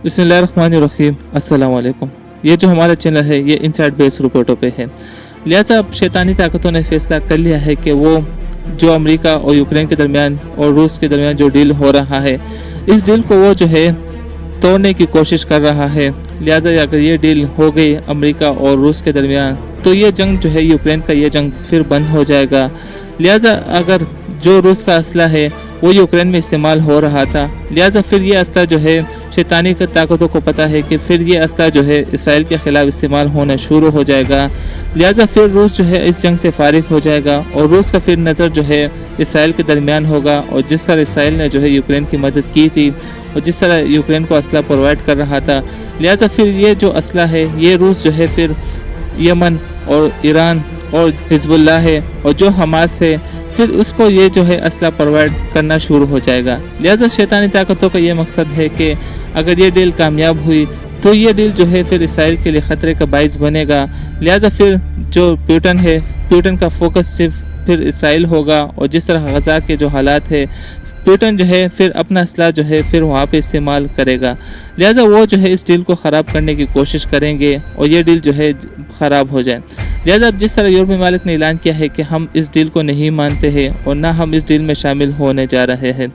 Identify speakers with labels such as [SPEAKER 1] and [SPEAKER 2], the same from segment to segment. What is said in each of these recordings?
[SPEAKER 1] बिस्मिल्लाहिर्रहमानिर्रहीम अस्सलाम वालेकुम। ये जो हमारा चैनल है ये इनसाइड बेस रिपोर्टों पे है। लिहाजा अब शैतानी ताकतों ने फैसला कर लिया है कि वो जो अमेरिका और यूक्रेन के दरमियान और रूस के दरमियान जो डील हो रहा है, इस डील को वो जो है तोड़ने की कोशिश कर रहा है। लिहाजा अगर ये डील हो गई अमेरिका और रूस के दरमियान तो ये जंग जो है यूक्रेन का ये जंग फिर बंद हो जाएगा। लिहाजा अगर जो रूस का असला है वो यूक्रेन में इस्तेमाल हो रहा था, लिहाजा फिर ये असला जो है शैतानी की ताकतों को पता है कि फिर ये असला जो है इसराइल के ख़िलाफ़ इस्तेमाल होना शुरू हो जाएगा। लिहाजा फिर रूस जो है इस जंग से फारिग हो जाएगा और रूस का फिर नज़र जो है इसराइल के दरमियान होगा। और जिस तरह इसराइल ने जो है यूक्रेन की मदद की थी और जिस तरह यूक्रेन को असला प्रोवाइड कर रहा था, लिहाजा फिर ये जो असला है ये रूस जो है फिर यमन और ईरान और हिजबुल्लाह है और जो हमास है फिर उसको ये जो है असला प्रोवाइड करना शुरू हो जाएगा। लिहाजा शैतानी ताकतों का ये मकसद है कि अगर ये डील कामयाब हुई तो ये डील जो है फिर इसराइल के लिए ख़तरे का बाइस बनेगा। लिहाजा फिर जो प्यूटन है, प्यूटन का फोकस सिर्फ फिर इसराइल होगा और जिस तरह गज़ा के जो हालात है प्यूटन जो है फिर अपना असला जो है फिर वहाँ पे इस्तेमाल करेगा। लिहाजा वो जो है इस डील को ख़राब करने की कोशिश करेंगे और ये डील जो है ख़राब हो जाए। लिहाजा अब जिस तरह यूरोपीय ममालिक ने ऐलान किया है कि हम इस डील को नहीं मानते हैं और ना हम इस डील में शामिल होने जा रहे हैं।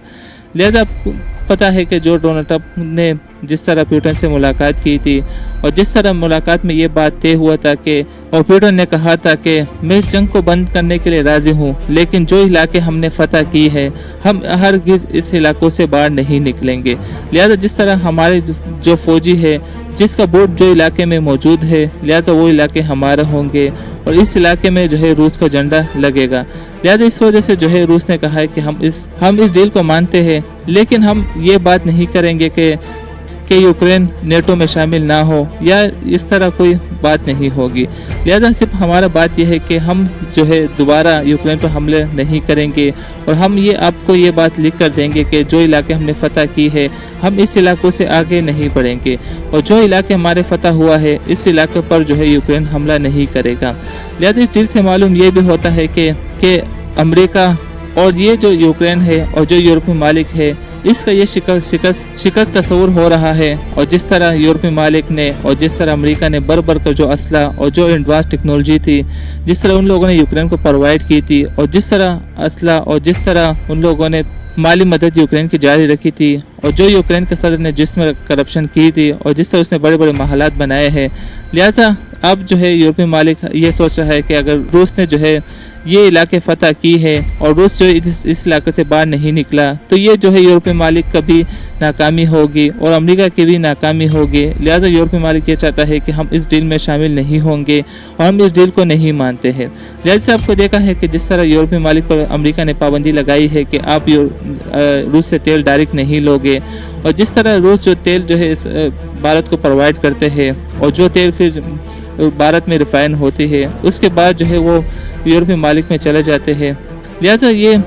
[SPEAKER 1] लिहाजा आपको पता है कि जो डोनाल्ड ट्रंप ने जिस तरह प्यूटन से मुलाकात की थी और जिस तरह मुलाकात में ये बात तय हुआ था कि और प्यूटन ने कहा था कि मैं इस जंग को बंद करने के लिए राज़ी हूँ, लेकिन जो इलाके हमने फतह की है हम हरगिज़ इस इलाकों से बाहर नहीं निकलेंगे। लिहाजा जिस तरह हमारे जो फौजी है जिसका बोर्ड जो इलाके में मौजूद है, लिहाजा वो इलाके हमारे होंगे और इस इलाके में जो है रूस का झंडा लगेगा। लिहाजा इस वजह से जो है रूस ने कहा है कि हम इस डील को मानते हैं, लेकिन हम ये बात नहीं करेंगे कि यूक्रेन नेटो में शामिल ना हो या इस तरह कोई बात नहीं होगी। लिहाजा सिर्फ हमारा बात यह है कि हम जो है दोबारा यूक्रेन पर हमले नहीं करेंगे और हम ये आपको ये बात लिख कर देंगे कि जो इलाके हमने फतह की है हम इस इलाकों से आगे नहीं बढ़ेंगे और जो इलाके हमारे फतह हुआ है इस इलाके पर जो है यूक्रेन हमला नहीं करेगा। लिहाजा इस डील से मालूम ये भी होता है कि अमेरिका और ये जो यूक्रेन है और जो यूरोपीय मालिक है इसका ये शिकस्त तस्वुर हो रहा है। और जिस तरह यूरोपीय मालिक ने और जिस तरह अमेरिका ने बर का जो असला और जो एडवांस टेक्नोलॉजी थी जिस तरह उन लोगों ने यूक्रेन को प्रोवाइड की थी और जिस तरह असला और जिस तरह उन लोगों ने माली मदद यूक्रेन की जारी रखी थी और जो यूक्रेन के सदर ने जिसमें करप्शन की थी और जिस तरह उसने बड़े बड़े महलात बनाए हैं, लिहाजा अब जो है यूरोपीय मालिक ये सोच रहा है कि अगर रूस ने जो है ये इलाके फतह की है और रूस जो इस इलाके से बाहर नहीं निकला तो ये जो है यूरोपीय मालिक का भी नाकामी होगी और अमेरिका की भी नाकामी होगी। लिहाजा यूरोपीय मालिक ये चाहता है कि हम इस डील में शामिल नहीं होंगे और हम इस डील को नहीं मानते हैं। लिहाजा से आपको देखा है कि जिस तरह यूरोपीय मालिक पर अमेरिका ने पाबंदी लगाई है कि आप रूस से तेल डायरेक्ट नहीं लोगे और जिस तरह रूस जो तेल जो है भारत को प्रोवाइड करते हैं और जो तेल फिर भारत में रिफाइन होती है उसके बाद जो है वो यूरोपीय मालिक में चले जाते हैं। लिहाजा ये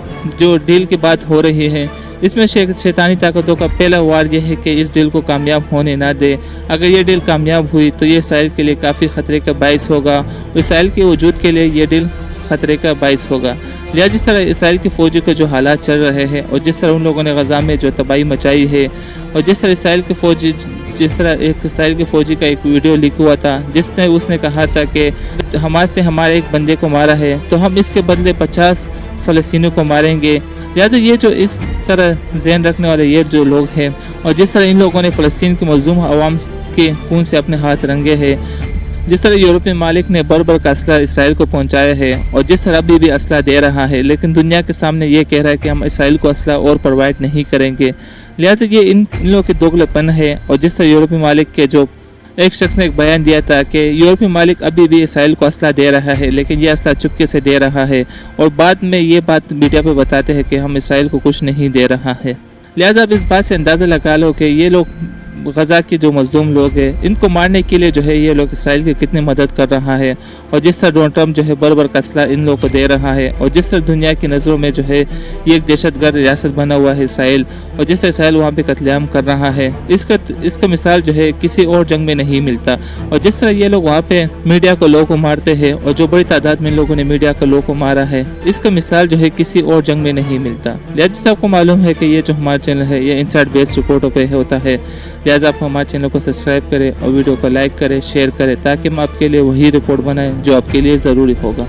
[SPEAKER 1] जो डील की बात हो रही है इसमें शैतानी ताकतों का पहला वार ये है कि इस डील को कामयाब होने ना दे। अगर ये डील कामयाब हुई तो ये इसराइल के लिए काफ़ी ख़तरे का बाइस होगा, इसराइल के वजूद के लिए ये डील ख़तरे का बाइस होगा। लिहाजा जिस तरह इसराइल की फ़ौजी के जो हालात चल रहे हैं और जिस तरह उन लोगों ने गज़ा में जो तबाही मचाई है और जिस तरह इसराइल के फ़ौजी का एक वीडियो लीक हुआ था जिसने उसने कहा था कि हमास से हमारे एक बंदे को मारा है तो हम इसके बदले 50 फ़लस्तीनियों को मारेंगे। लिहाजा ये जो इस तरह ज़हन रखने वाले ये जो लोग हैं और जिस तरह इन लोगों ने फ़लस्तीन के मज़लूम अवाम के खून से अपने हाथ रंगे हैं, जिस तरह यूरोपीय मालिक ने बर का असला इसराइल को पहुंचाया है और जिस तरह अभी भी असला दे रहा है लेकिन दुनिया के सामने ये कह रहा है कि हम इसराइल को असला और प्रोवाइड नहीं करेंगे। लिहाजा ये इन लोगों के दोगलेपन है। और जिस तरह यूरोपीय मालिक के जो एक शख्स ने एक बयान दिया था कि यूरोपीय मालिक अभी भी इसराइल को असला दे रहा है लेकिन ये असला चुपके से दे रहा है और बाद में ये बात मीडिया पर बताते हैं कि हम इसराइल को कुछ नहीं दे रहा है। लिहाजा अब इस बात से अंदाज़ा लगा लो कि ये लोग गज़ा के जो मज़लूम लोग हैं इनको मारने के लिए जो है ये लोग इसराइल की कितनी मदद कर रहा है और जिस तरह डोनाल्ड ट्रंप जो है बर का असला इन लोगों को दे रहा है और जिस तरह दुनिया की नज़रों में जो है ये एक दहशतगर्द रियासत बना हुआ है इसराइल और जिस तरह इसराइल वहाँ पे कत्लेआम कर रहा है इसका मिसाल जो है किसी और जंग में नहीं मिलता। और जिस तरह ये लोग वहाँ पे मीडिया को लोगों को मारते हैं और जो बड़ी तादाद में लोगों ने मीडिया को लोगों को मारा है इसका मिसाल जो है किसी और जंग में नहीं मिलता। लिहाजा से आपको मालूम है कि ये जो हमारा चैनल है ये इनसाइड बेस रिपोर्टों पर होता है। لہٰذا آپ ہمارے چینل کو سبسکرائب کریں اور ویڈیو کو لائک کریں، شیئر کریں، تاکہ ہم آپ کے لیے وہی رپورٹ بنائیں جو آپ کے لیے ضروری ہوگا۔